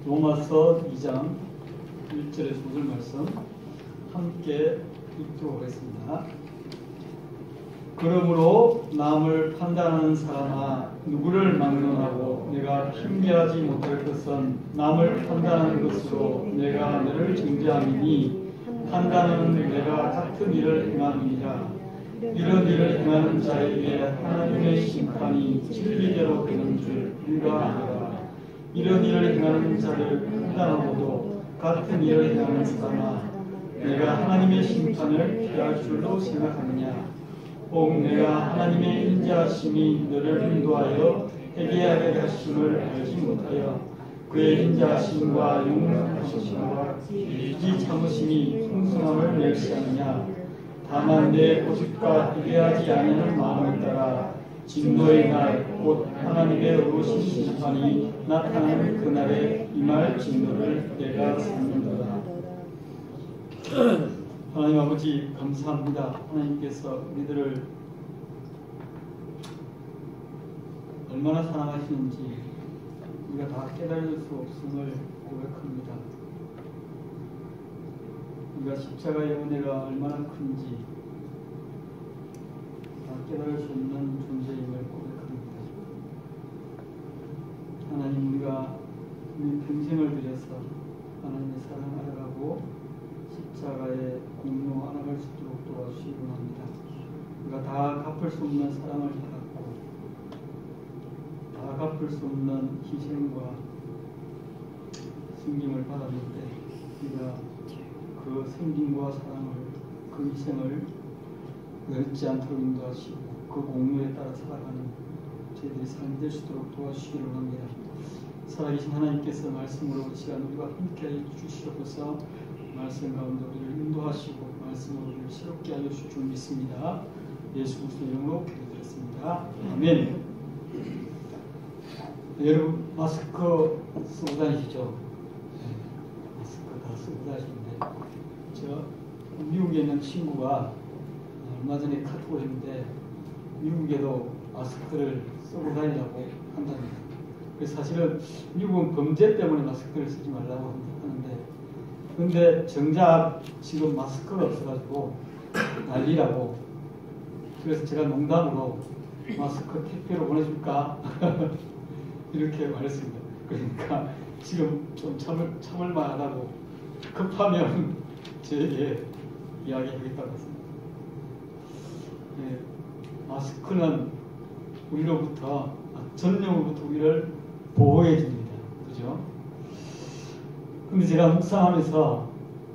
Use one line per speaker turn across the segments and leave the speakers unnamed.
로마서 2장 1절에서 5절 말씀 함께 읽도록 하겠습니다. 그러므로 남을 판단하는 사람아, 누구를 막론하고 내가 핑계하지 못할 것은 남을 판단하는 것으로 내가 너를 징계함이니, 판단은 내가 같은 일을 행함이니라. 이런 일을 행하는 자에게 하나님의 심판이 진리대로 되는 줄 우리가 아노라. 이런 일을 행하는 자를 판단하고도 같은 일을 행하는 사람아, 내가 하나님의 심판을 피할 줄로 생각하느냐. 혹 내가 하나님의 인자하심이 너를 인도하여 회개하게 하심을 알지 못하여 그의 인자하심과 용서하심과 일기 참으심이 풍성함을 멸시하느냐. 다만 내 고집과 회개하지 아니하는 마음을 따라 진노의 날 곧 하나님의 의로우신 심판이 나타나는 그날에 임할 진노를 내가 삼는다. 하나님 아버지 감사합니다. 하나님께서 우리들을 얼마나 사랑하시는지 우리가 다 깨달을 수 없음을 고백합니다. 우리가 십자가의 은혜가 얼마나 큰지 다 깨달을 수 없는 존재임을 고백합니다. 하나님, 우리가 우리 평생을 들여서 하나님의 사랑을 알아가고 십자가의 공로 알아갈 수 있도록 도와주시기 원합니다. 우리가 다 갚을 수 없는 사랑을 받았고 다 갚을 수 없는 희생과 섬김을 받았는데, 우리가 그 섬김과 사랑을, 그 희생을 잊지 않도록 인도하시고 그 공로에 따라 살아가는 저희들의 삶이 될 수 있도록 도와주시기를 원합니다. 살아계신 하나님께서 말씀으로 이 시간 우리와 함께 해주시옵소서. 말씀 가운데 우리를 인도하시고 말씀으로 우리를 새롭게 하여 주실 줄 믿습니다. 예수 그리스도의 이름으로 기도드렸습니다. 아멘. 여러분 마스크 쓰고 다니시죠? 네, 마스크 다 쓰고 다니시는데, 저 미국에 있는 친구가 얼마 전에 카톡을 했는데 미국에도 마스크를 쓰고 다니라고 한답니다. 그래서 사실은 미국은 범죄 때문에 마스크를 쓰지 말라고 하는데, 근데 정작 지금 마스크가 없어가지고 난리라고. 그래서 제가 농담으로 마스크 택배로 보내줄까? 이렇게 말했습니다. 그러니까 지금 좀 참을 만하다고 급하면 저에게 이야기하겠다고 했습니다. 네, 마스크는 우리로부터, 전령으로부터 우리를 보호해 줍니다. 그죠? 근데 제가 묵상하면서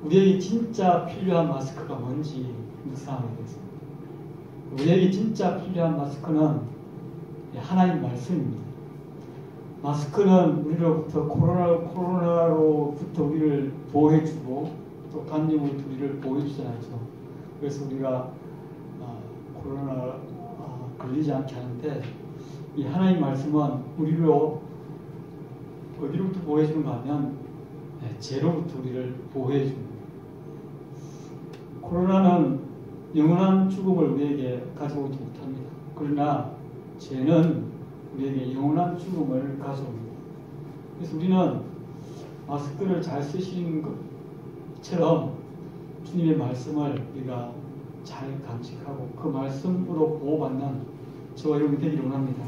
우리에게 진짜 필요한 마스크가 뭔지 묵상하게 됐습니다. 우리에게 진짜 필요한 마스크는 하나님 말씀입니다. 마스크는 우리로부터 코로나로부터 우리를 보호해주고 또 감염으로부터 우리를 보호해주지 않죠. 그래서 우리가 코로나 걸리지 않게 하는데, 이 하나님 말씀은 우리로 어디로부터 보호해주는가 하면 죄로부터 우리를 보호해줍니다. 코로나는 영원한 죽음을 우리에게 가져오지 못합니다. 그러나 죄는 우리에게 영원한 죽음을 가져옵니다. 그래서 우리는 마스크를 잘 쓰시는 것처럼 주님의 말씀을 우리가 잘 간직하고 그 말씀으로 보호받는 저와 여러분이 되기를 원합니다.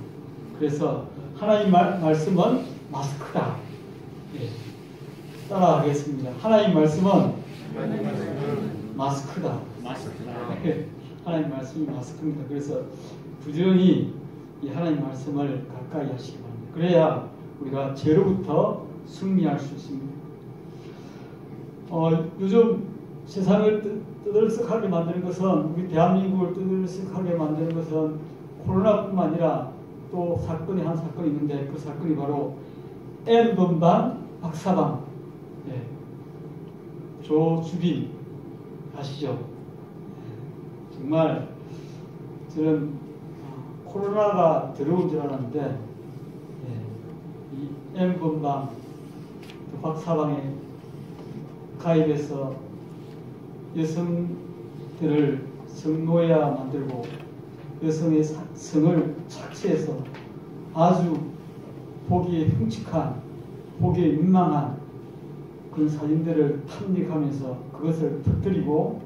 그래서 하나님 말씀은 마스크다. 예. 따라하겠습니다. 하나님 말씀은 마스크다. 예. 하나님 말씀이 마스크입니다. 그래서 부지런히 이 하나님 말씀을 가까이 하시기 바랍니다. 그래야 우리가 죄로부터 승리할 수 있습니다. 요즘 세상을 뜨들썩하게 만드는 것은, 우리 대한민국을 뜨들썩하게 만드는 것은 코로나뿐만 아니라 또 한 사건이 있는데, 그 사건이 바로 N번방 박사방, 조주빈 아시죠? 정말 저는 코로나가 들어온 줄 알았는데, 이 N번방 박사방에 가입해서 여성들을 성노예화 만들고 여성의 성을 착취해서 아주 보기에 흉측한 보기에 민망한 그런 사진들을 탐닉하면서 그것을 터뜨리고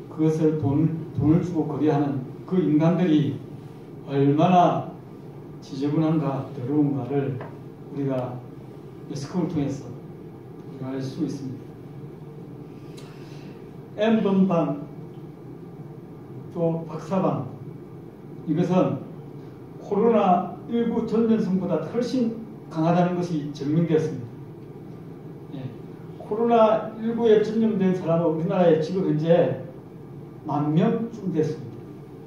그것을 돈을 주고 거래하는 그 인간들이 얼마나 지저분한가 더러운가를 우리가 매스컴을 통해서 우리가 알 수 있습니다. N번방 또 박사방, 이것은 코로나19 전면성보다 훨씬 강하다는 것이 증명되었습니다. 예. 코로나19에 전염된 사람은 우리나라에 지금 현재 10,000명쯤 됐습니다.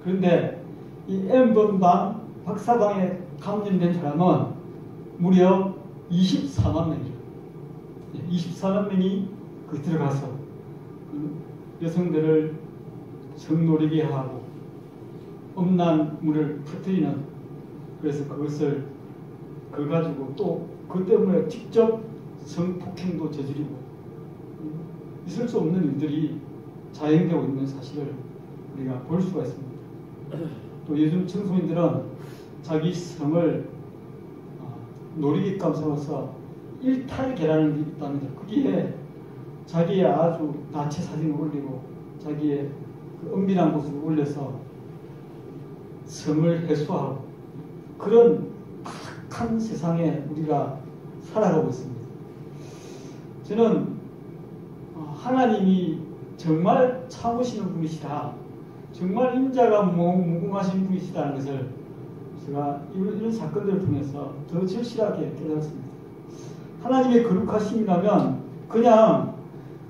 그런데 이 N번방 박사방에 감염된 사람은 무려 24만 명이죠. 24만 명이 그 들어가서 여성들을 성노리게 하고 음란물을 퍼뜨리는, 그래서 그것을 그걸 가지고 또 그 때문에 직접 성폭행도 저지르고 있을 수 없는 일들이 자행되고 있는 사실을 우리가 볼 수가 있습니다. 또 요즘 청소년들은 자기 성을 놀이기감 삼아서 일탈계라는 게 있답니다. 거기에 자기의 아주 나체 사진을 올리고 자기의 그 은밀한 모습을 올려서 성을 해소하고 그런 악한 세상에 우리가 살아가고 있습니다. 저는 하나님이 정말 참으시는 분이시다, 정말 인자가 무궁하신 분이시다는 것을 제가 이런 사건들을 통해서 더 절실하게 깨달았습니다. 하나님의 거룩하심이라면 그냥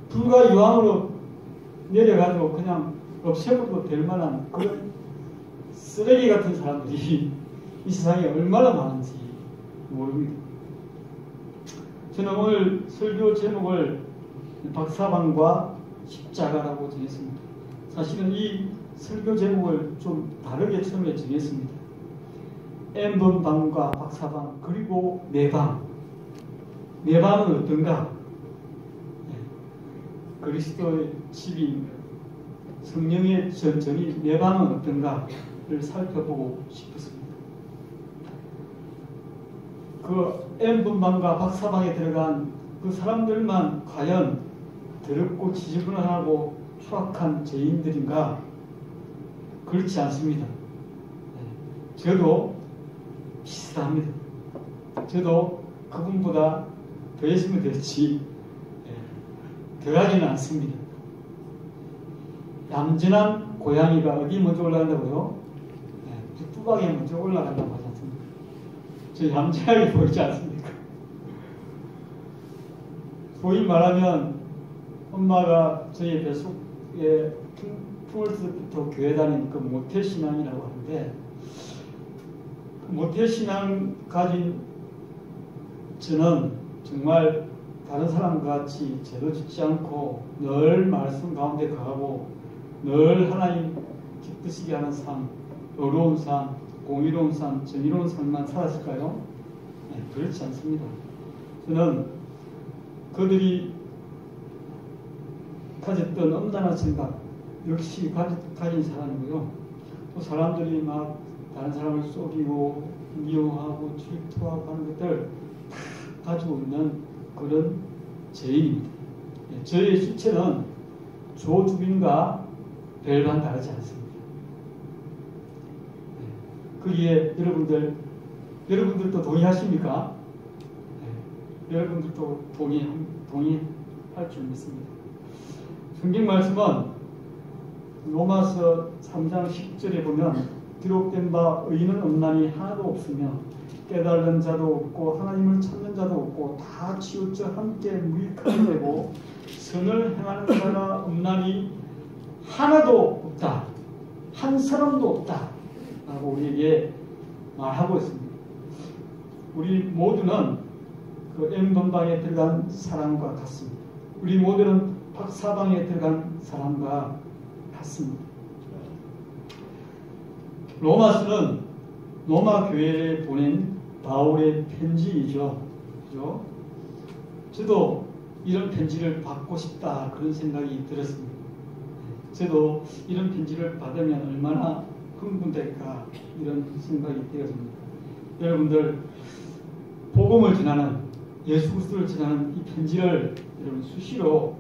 불과 유황으로 내려가지고 그냥 없애버려도 될 만한 그런 쓰레기 같은 사람들이 이 세상에 얼마나 많은지 모릅니다. 저는 오늘 설교 제목을 박사방과 십자가라고 정했습니다. 사실은 이 설교 제목을 좀 다르게 처음에 정했습니다. N번방과 박사방 그리고 내방. 내방은 어떤가? 그리스도의 집이 성령의 전전이 내방은 어떤가를 살펴보고 싶었습니다. 그 N번방과 박사방에 들어간 그 사람들만 과연 더럽고 지저분하고 추악한 죄인들인가? 그렇지 않습니다. 저도 비슷합니다. 저도 그분보다 더 했으면 됐지 더하지는 않습니다. 얌전한 고양이가 어디 먼저 올라간다고요? 뚜벅이에 먼저 올라간다고 하지 않습니까? 저 얌전하게 보이지 않습니까? 소위 말하면 엄마가 저희 뱃속에 품을 때부터 교회 다니는 그 모태신앙이라고 하는데, 모태신앙 가진 저는 정말 다른 사람과 같이 죄도 짓지 않고 늘 말씀 가운데 가고 늘 하나님 기쁘시게 하는 삶, 어려운 삶, 공의로운 삶, 정의로운 삶만 살았을까요? 네, 그렇지 않습니다. 저는 그들이 가졌던 엄단한 생각 역시 가진 사람이고요. 또 사람들이 막 다른 사람을 속이고 미워하고 질투하고 하는 것들 다 가지고 있는 그런 죄인입니다. 저의 실체는 조주빈과 별반 다르지 않습니다. 거기에 여러분들도 동의하십니까? 여러분들도 동의할 줄 믿습니다. 성경 말씀은 로마서 3장 10절에 보면 기록된 바 의인은 없나니 하나도 없으며 깨달은 자도 없고 하나님을 찾는 자도 없고 다 치우쳐 함께 무익하게 되고 선을 행하는 자가 없나니 하나도 없다, 한 사람도 없다 라고 우리에게 말하고 있습니다. 우리 모두는 그 N번방에 들어간 사람과 같습니다. 우리 모두는 박사방에 들어간 사람과 같습니다. 로마서는 로마 교회에 보낸 바울의 편지이죠. 그죠? 저도 이런 편지를 받고 싶다 그런 생각이 들었습니다. 저도 이런 편지를 받으면 얼마나 흥분될까 이런 생각이 되었습니다. 여러분들 복음을 전하는 예수 그리스도를 전하는 이 편지를 여러분 수시로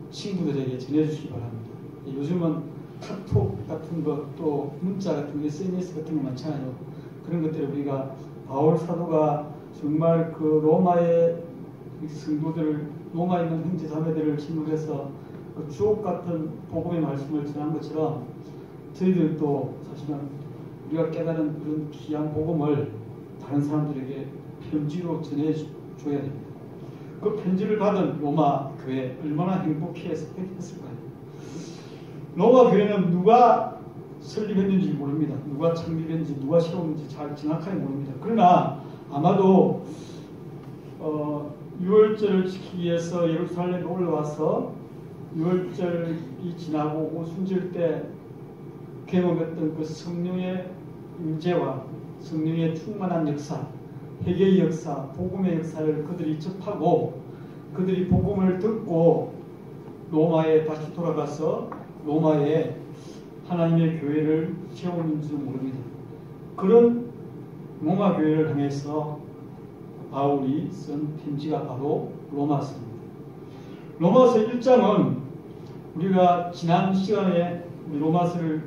친구들에게 전해주시기 바랍니다. 요즘은 카톡 같은 것, 또 문자 같은 거, SNS 같은 거 많잖아요. 그런 것들을 우리가 바울 사도가 정말 그 로마의 성도들을, 로마에 있는 형제 자매들을 침묵해서 그 주옥 같은 복음의 말씀을 전한 것처럼 저희들도 사실은 우리가 깨달은 그런 귀한 복음을 다른 사람들에게 편지로 전해줘야 됩니다. 그 편지를 받은 로마 교회 얼마나 행복했을까요? 로마 교회는 누가 설립했는지 모릅니다. 누가 창립했는지, 누가 세웠는지 잘 정확하게 모릅니다. 그러나 아마도 유월절을 지키기 위해서 예루살렘에 올라와서 유월절이 지나고 오순절 때 경험했던 그 성령의 임재와 성령의 충만한 역사, 회개의 역사, 복음의 역사를 그들이 접하고 그들이 복음을 듣고 로마에 다시 돌아가서 로마에 하나님의 교회를 세우는지도 모릅니다. 그런 로마 교회를 향해서 바울이 쓴 편지가 바로 로마서입니다. 로마서 1장은 우리가 지난 시간에 로마서를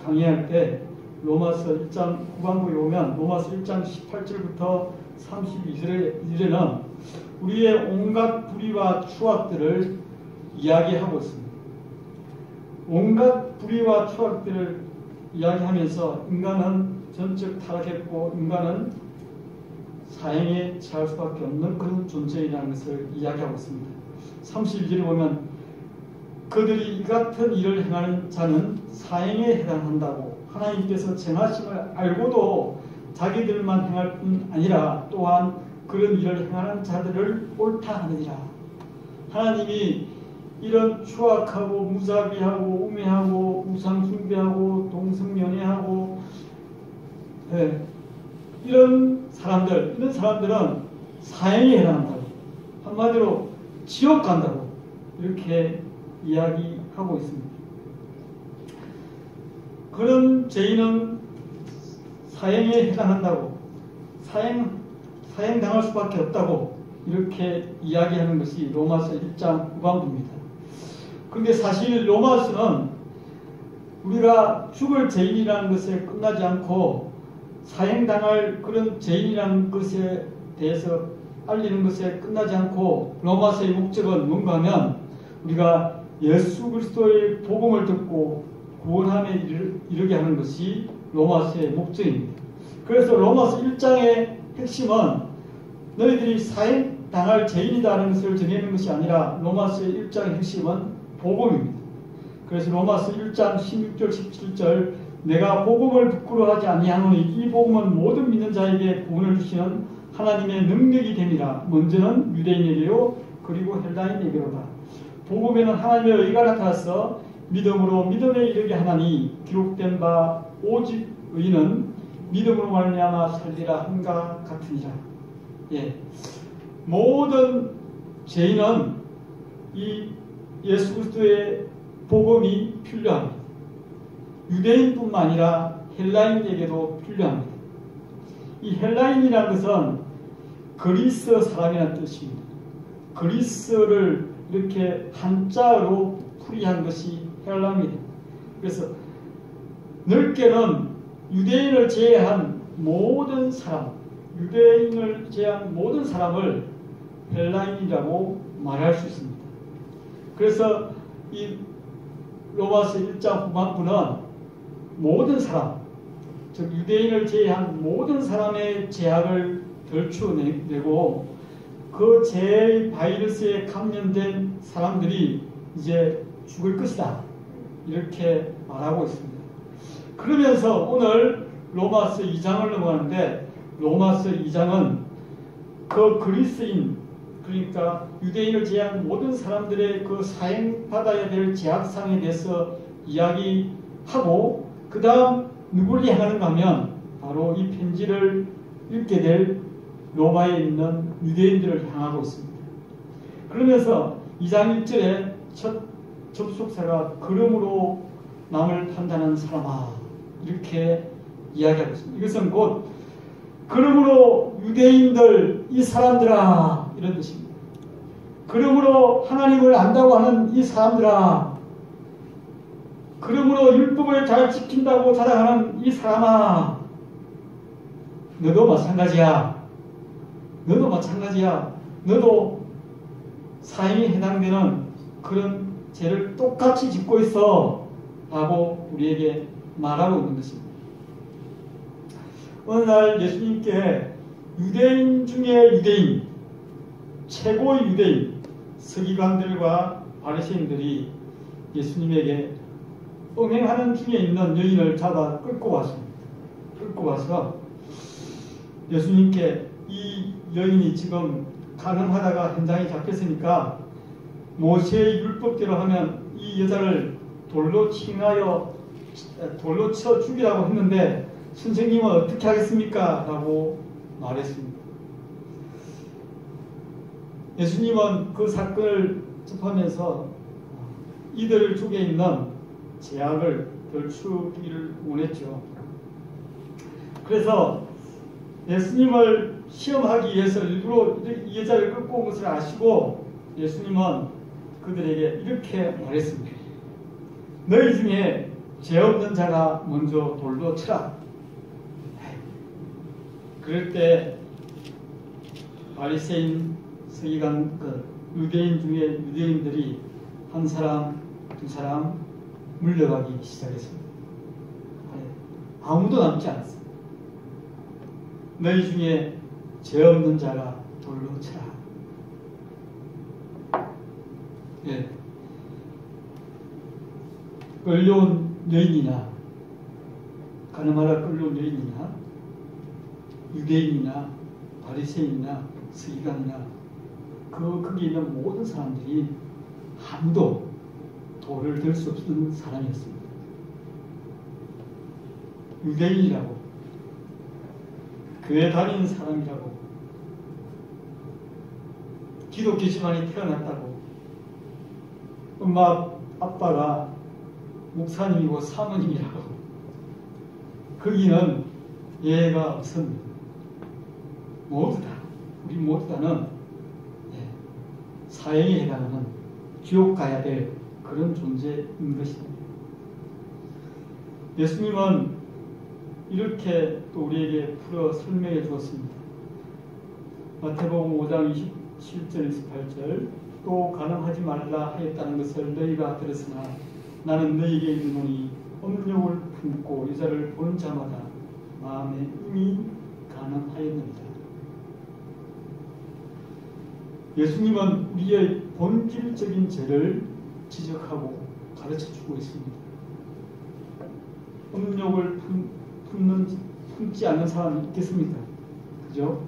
강의할 때 로마서 1장 후반부에 오면 로마서 1장 18절부터 32절에는 우리의 온갖 불의와 추악들을 이야기하고 있습니다. 온갖 불의와 추악들을 이야기하면서 인간은 전적 타락했고 인간은 사형에 처할 수밖에 없는 그런 존재이라는 것을 이야기하고 있습니다. 32절에 보면 그들이 이 같은 일을 행하는 자는 사형에 해당한다고 하나님께서 정하심을 알고도 자기들만 행할 뿐 아니라 또한 그런 일을 행하는 자들을 옳다 하느니라. 하나님이 이런 추악하고 무자비하고 우매하고 우상숭배하고 동성연애하고 이런 사람들은 사형에 해당한다고, 한마디로 지옥 간다고 이렇게 이야기하고 있습니다. 그런 죄인은 사형에 해당한다고, 사형당할 수밖에 없다고 이렇게 이야기하는 것이 로마서 1장 후반부입니다. 그런데 사실 로마서는 우리가 죽을 죄인이라는 것에 끝나지 않고 사형당할 그런 죄인이라는 것에 대해서 알리는 것에 끝나지 않고 로마서의 목적은 뭔가 하면 우리가 예수 그리스도의 복음을 듣고 구원함에 이르게 하는 것이 로마서의 목적입니다. 그래서 로마서 1장의 핵심은 너희들이 사형당할 죄인이라는 것을 전하는 것이 아니라 로마서의 1장의 핵심은 복음입니다. 그래서 로마서 1장 16절 17절 내가 복음을 부끄러워하지 아니하노니 이 복음은 모든 믿는 자에게 구원을 주시는 하나님의 능력이 됨이라. 먼저는 유대인에게요 그리고 헬라인에게로다. 복음에는 하나님의 의가 나타나서 믿음으로 믿음에 이르게 하나니 기록된 바 오직 의는 믿음으로 말미암아 살리라 한가 같으니라. 모든 죄인은 이 예수 그리스도의 복음이 필요합니다. 유대인뿐만 아니라 헬라인에게도 필요합니다. 이 헬라인이라는 것은 그리스 사람이라는 뜻입니다. 그리스를 이렇게 한자로 풀이한 것이 헬라입니다. 그래서 넓게는 유대인을 제외한 모든 사람, 유대인을 제외한 모든 사람을 헬라인이라고 말할 수 있습니다. 그래서 이 로마서 1장 후반부는 모든 사람, 즉 유대인을 제외한 모든 사람의 죄악을 덜추어내고 그 죄의 바이러스에 감염된 사람들이 이제 죽을 것이다 이렇게 말하고 있습니다. 그러면서 오늘 로마서 2장을 넘어가는데 로마서 2장은 그 그리스인, 그러니까 유대인을 제외한 모든 사람들의 그 사형받아야 될 죄악상에 대해서 이야기하고 그 다음 누구를 향하는가 하면 바로 이 편지를 읽게 될 로마에 있는 유대인들을 향하고 있습니다. 그러면서 2장 1절에 첫 접속사가 그러므로 남을 판단하는 사람아 이렇게 이야기하고 있습니다. 이것은 곧 그러므로 유대인들 이 사람들아 이런 뜻입니다. 그러므로 하나님을 안다고 하는 이 사람들아, 그러므로 율법을 잘 지킨다고 자랑하는 이 사람아, 너도 마찬가지야. 너도 마찬가지야. 너도 사형에 해당되는 그런 죄를 똑같이 짓고 있어 라고 우리에게 말하고 있는 것입니다. 어느 날 예수님께 유대인 중에 유대인, 최고의 유대인, 서기관들과 바리새인들이 예수님에게 음행하는 중에 있는 여인을 잡아 끌고 왔습니다. 끌고 와서 예수님께 이 여인이 지금 가늠하다가 현장에 잡혔으니까 모세의 율법대로 하면 이 여자를 돌로 쳐 죽이라고 했는데 선생님은 어떻게 하겠습니까? 라고 말했습니다. 예수님은 그 사건을 접하면서 이들 쪽에 있는 제약을 덜추기를 원했죠. 그래서 예수님을 시험하기 위해서 일부러 이 여자를 끌고 온 것을 아시고 예수님은 그들에게 이렇게 말했습니다. 너희 중에 죄 없는 자가 먼저 돌로 치라. 그럴 때 바리새인, 서기관, 유대인 중에 유대인들이 한 사람, 두 사람 물러가기 시작했습니다. 아무도 남지 않았습니다. 너희 중에 죄 없는 자가 돌로 치라. 예. 끌려온 여인이나 가늠하라 끌려온 여인이나 유대인이나 바리새인이나 서기관이나 거기 있는 모든 사람들이 아무도 돌을 들 수 없는 사람이었습니다. 유대인이라고, 교회 다니는 사람이라고, 기독교 집안에 태어났다고, 엄마 아빠가 목사님이고 사모님이라고, 거기는 예외가 없습니다. 모두 다, 우리 모두 다는 사형에 해당하는 지옥 가야 될 그런 존재인 것입니다. 예수님은 이렇게 또 우리에게 풀어 설명해 주었습니다. 마태복음 5장 27절 28절 또 가늠하지 말라 하였다는 것을 너희가 들었으나 나는 너희에게 이르노니 음욕을 품고 여자를 보는 자마다 마음에 이미 가늠하였느니라. 예수님은 우리의 본질적인 죄를 지적하고 가르쳐주고 있습니다. 음욕을 품지 않는 사람이 있겠습니까? 그죠?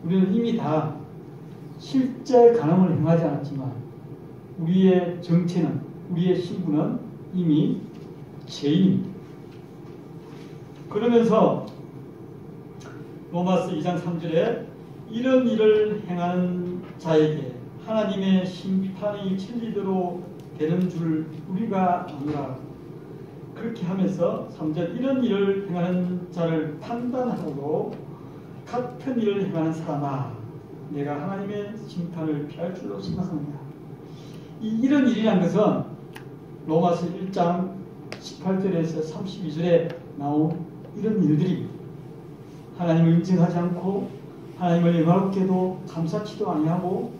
우리는 이미 다 실제 간음을 행하지 않았지만 우리의 정체는, 우리의 신분은 이미 죄인입니다. 그러면서 로마서 2장 3절에 이런 일을 행하는 자에게 하나님의 심판이 진리대로 되는 줄 우리가 아노라. 그렇게 하면서 3절 이런 일을 행하는 자를 판단하고 같은 일을 행하는 사람아 내가 하나님의 심판을 피할 줄로 생각합니다. 이런 일이라는 것은 로마서 1장 18절에서 32절에 나온 이런 일들입니다. 하나님을 인정하지 않고 하나님을 영화롭게도 감사치도 아니하고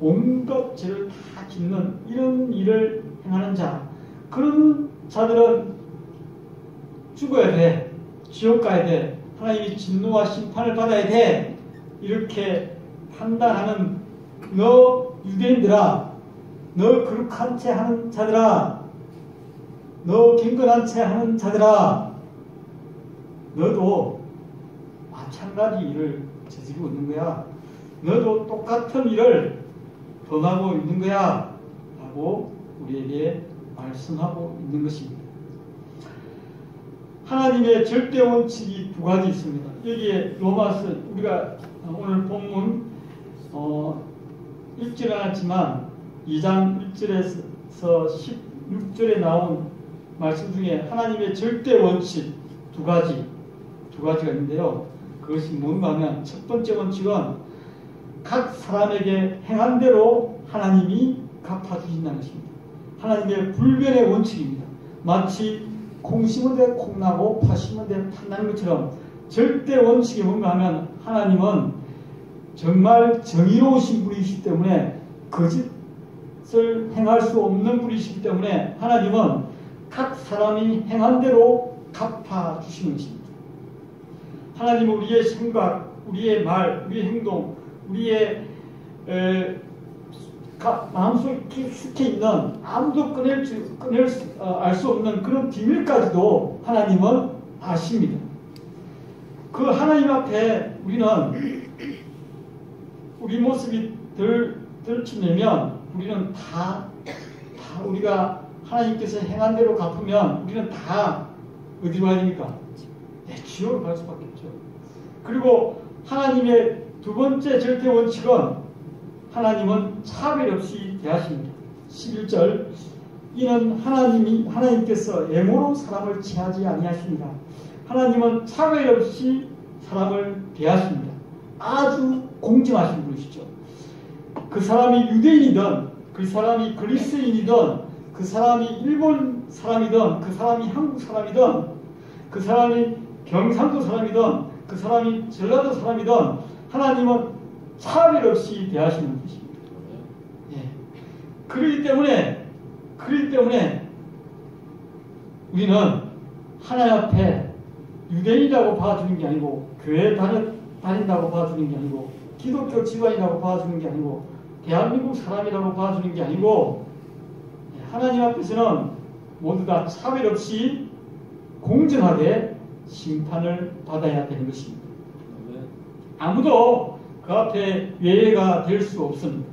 온갖 죄를 다 짓는 이런 일을 행하는 자, 그런 자들은 죽어야 돼, 지옥 가야 돼, 하나님이 진노와 심판을 받아야 돼, 이렇게 판단하는 너 유대인들아, 너 거룩한 채 하는 자들아, 너 경건한 채 하는 자들아, 너도 마찬가지 일을 저지르고 있는 거야. 너도 똑같은 일을 범하고 있는 거야 라고 우리에게 말씀하고 있는 것입니다. 하나님의 절대 원칙이 두 가지 있습니다. 여기에 로마서 우리가 오늘 본문 읽지는 않았지만 2장 1절에서 16절에 나온 말씀 중에 하나님의 절대 원칙 두 가지가 있는데요. 그 그것이 뭔가 하면 첫 번째 원칙은 각 사람에게 행한 대로 하나님이 갚아주신다는 것입니다. 하나님의 불변의 원칙입니다. 마치 콩 심은 데 콩 나고 파 심은 데 파 나는 것처럼 절대 원칙이 뭔가 하면 하나님은 정말 정의로우신 분이시기 때문에 거짓을 행할 수 없는 분이시기 때문에 하나님은 각 사람이 행한 대로 갚아주시는 것입니다. 하나님은 우리의 생각, 우리의 말, 우리의 행동, 우리의 마음속에 깊숙이 있는 아무도 알 수 없는 그런 비밀까지도 하나님은 아십니다. 그 하나님 앞에 우리는 우리 모습이 들추내면 우리는 다 우리가 하나님께서 행한 대로 갚으면 우리는 다 어디로 가야 됩니까? 지옥으로 갈 수밖에 없죠. 그리고 하나님의 두 번째 절대 원칙은 하나님은 차별 없이 대하십니다. 11절 이는 하나님께서 애모로 사람을 취하지 아니하십니다. 하나님은 차별 없이 사람을 대하십니다. 아주 공정하신 분이시죠. 그 사람이 유대인이든 그 사람이 그리스인이든 그 사람이 일본 사람이든 그 사람이 한국 사람이든 그 사람이 경상도 사람이든 그 사람이 전라도 사람이든 하나님은 차별 없이 대하시는 것입니다. 예. 그렇기 때문에 우리는 하나님 앞에 유대인이라고 봐주는 게 아니고 교회 다닌다고 봐주는 게 아니고 기독교 집안이라고 봐주는 게 아니고 대한민국 사람이라고 봐주는 게 아니고 하나님 앞에서는 모두 다 차별 없이 공정하게 심판을 받아야 되는 것입니다. 아무도 그 앞에 예외가 될 수 없습니다.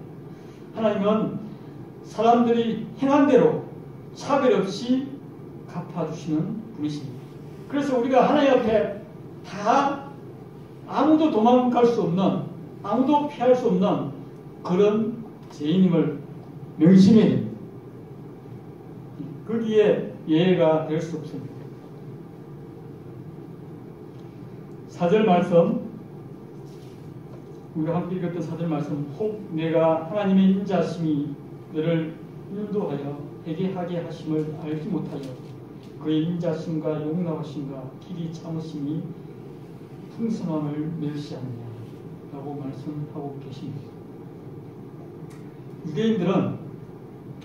하나님은 사람들이 행한 대로 차별 없이 갚아주시는 분이십니다. 그래서 우리가 하나님 앞에 다 아무도 도망갈 수 없는 아무도 피할 수 없는 그런 죄인임을 명심해야 됩니다. 거기에 예외가 될 수 없습니다. 4절 말씀 우리가 함께 읽었던 4절 말씀 혹 내가 하나님의 인자심이 너를 인도하여 회개하게 하심을 알지 못하여 그의 인자심과 용납하심과 길이 참으심이 풍성함을 멸시하느냐 라고 말씀하고 계십니다. 유대인들은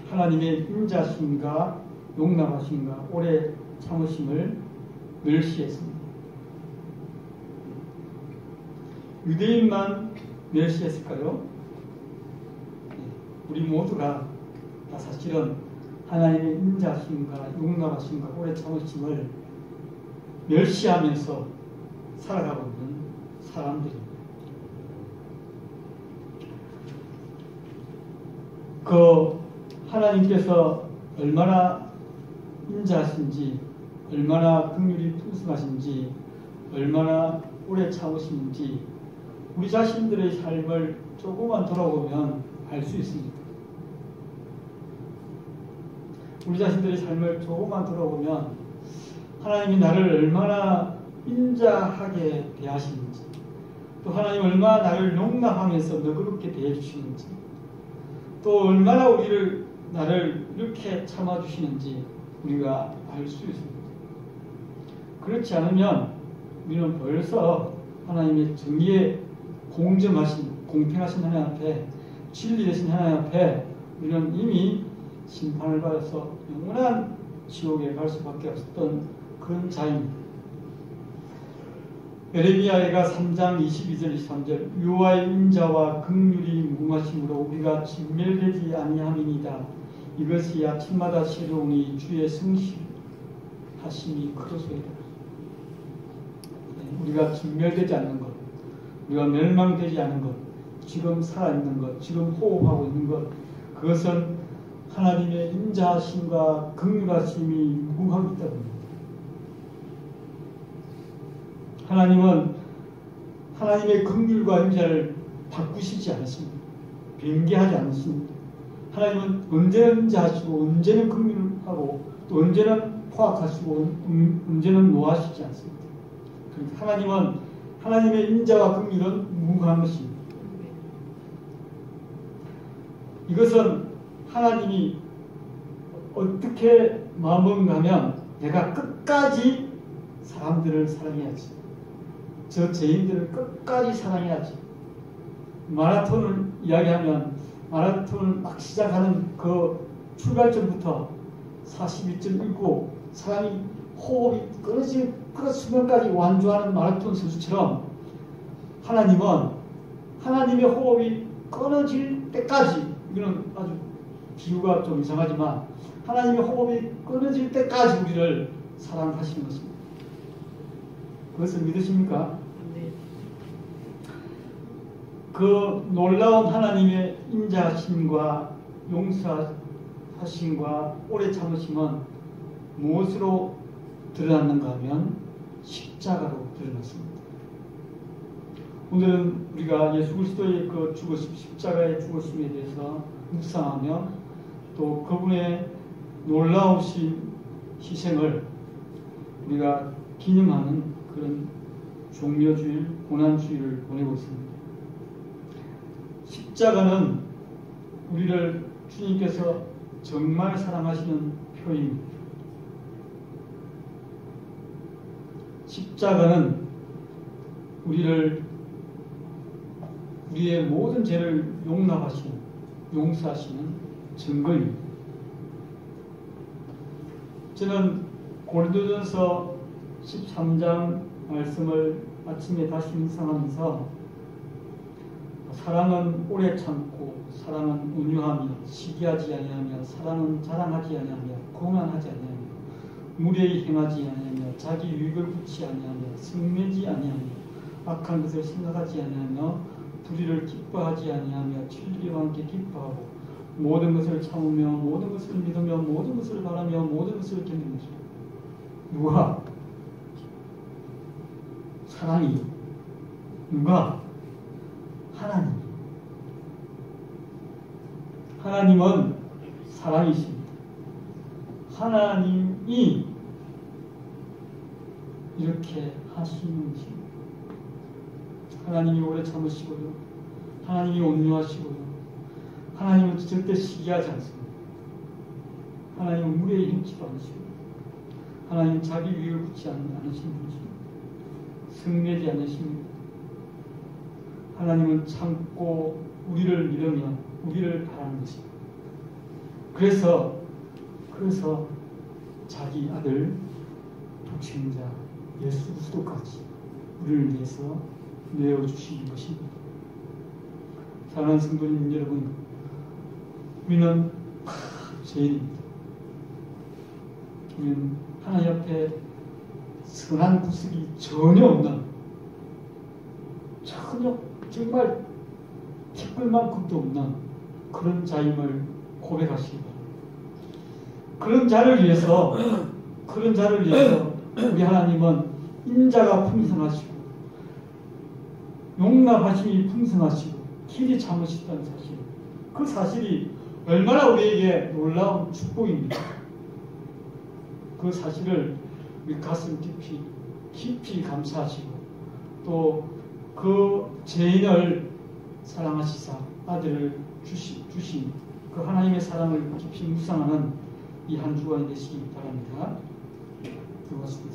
하나님의 인자심과 용납하심과 오래 참으심을 멸시했습니다. 유대인만 멸시했을까요? 우리 모두가 다 사실은 하나님의 인자심과 용납하심과 오래 참으심을 멸시하면서 살아가고 있는 사람들입니다. 그 하나님께서 얼마나 인자하신지, 얼마나 긍휼이 풍성하신지, 얼마나 오래 참으시는지 우리 자신들의 삶을 조금만 돌아보면 알 수 있습니다. 우리 자신들의 삶을 조금만 돌아보면 하나님이 나를 얼마나 인자하게 대하시는지, 또 하나님 얼마나 나를 용납하면서 너그럽게 대해주시는지, 또 얼마나 나를 이렇게 참아주시는지 우리가 알 수 있습니다. 그렇지 않으면 우리는 벌써 하나님의 정의에 공평하신 하나님 앞에, 진리 되신 하나님 앞에 우리는 이미 심판을 받아서 영원한 지옥에 갈 수밖에 없었던 그런 자입니다. 에레미야가 3장 22절 23절 여호와의 인자와 긍휼이 무궁하심으로 우리가 진멸되지 아니함이니이다. 이것이 아침마다 새로우니 주의 성실하심이 크도소이다. 우리가 진멸되지 않는 것, 우리가 멸망되지 않는 것, 지금 살아있는 것, 지금 호흡하고 있는 것, 그것은 하나님의 인자하심과 긍휼하심이 무궁하기 때문입니다. 하나님은 하나님의 긍휼과 인자를 바꾸시지 않습니다. 변개하지 않습니다. 하나님은 언제나 인자하시고 언제는 긍휼하고 또 언제는 포악하시고 언제는 노하시지 않습니다. 그러니까 하나님은 하나님의 인자와 긍휼은 무궁한 것입니다. 이것은 하나님이 어떻게 마음먹는가 하면 내가 끝까지 사람들을 사랑해야지. 저 죄인들을 끝까지 사랑해야지. 마라톤을 이야기하면 마라톤을 막 시작하는 그 출발점부터 41.19 사람이 호흡이 끊어질 그 수면까지 완주하는 마라톤 선수처럼 하나님은 하나님의 호흡이 끊어질 때까지, 이거는 아주 비유가 좀 이상하지만 하나님의 호흡이 끊어질 때까지 우리를 사랑하시는 것입니다. 그것을 믿으십니까?
네.
그 놀라운 하나님의 인자하심과 용서하심과 오래 참으심은 무엇으로 드러났는가 하면 십자가로 드러났습니다. 오늘은 우리가 예수 그리스도의 그 죽으심, 십자가의 죽으심에 대해서 묵상하며 또 그분의 놀라우신 희생을 우리가 기념하는 그런 종려주일, 고난주일을 보내고 있습니다. 십자가는 우리를 주님께서 정말 사랑하시는 표입니다. 십자가는 우리의 모든 죄를 용납하시는, 용서하시는 증거입니다. 저는 고린도전서 13장 말씀을 아침에 다시 묵상하면서 사랑은 오래 참고, 사랑은 온유하며, 시기하지 아니하며, 사랑은 자랑하지 아니하며, 공안하지 아니하며, 무례히 행하지 아니하며, 자기 유익을 굳이 아니하며, 성내지 아니하며, 악한 것을 생각하지 아니하며, 불의를 기뻐하지 아니하며, 진리와 함께 기뻐하고, 모든 것을 참으며, 모든 것을 믿으며, 모든 것을 바라며, 모든 것을 견디는 것이다. 누가? 사랑이. 누가? 하나님. 하나님은 사랑이십니다. 하나님이 이렇게 하시는 것입니다. 하나님이 오래 참으시고요. 하나님이 온유하시고요. 하나님은 절대 시기하지 않습니다. 하나님은 무례히 행치도 않으시고, 하나님은 자기 위를 굳지 않으시는 분이십니다. 성내지 않으십니다. 하나님은 참고 우리를 믿으며 우리를 바라는 것입니다. 그래서 자기 아들 독생자 예수 그리스도까지 우리를 위해서 내어주신 것입니다. 사랑하는 성도님 여러분, 우리는 죄인입니다. 우리는 하나님 앞에 선한 구석이 전혀 없는, 정말 티끌만큼도 없는 그런 자임을 고백하시기 바랍니다. 그런 자를 위해서 우리 하나님은 인자가 풍성하시고 용납하심이 풍성하시고 길이 참으시다는 사실, 그 사실이 얼마나 우리에게 놀라운 축복입니다. 그 사실을 우리 가슴 깊이 감사하시고, 또 그 죄인을 사랑하시사 아들을 주신 그 하나님의 사랑을 깊이 묵상하는 이 한 주간이 되시기 바랍니다. 그것입니다.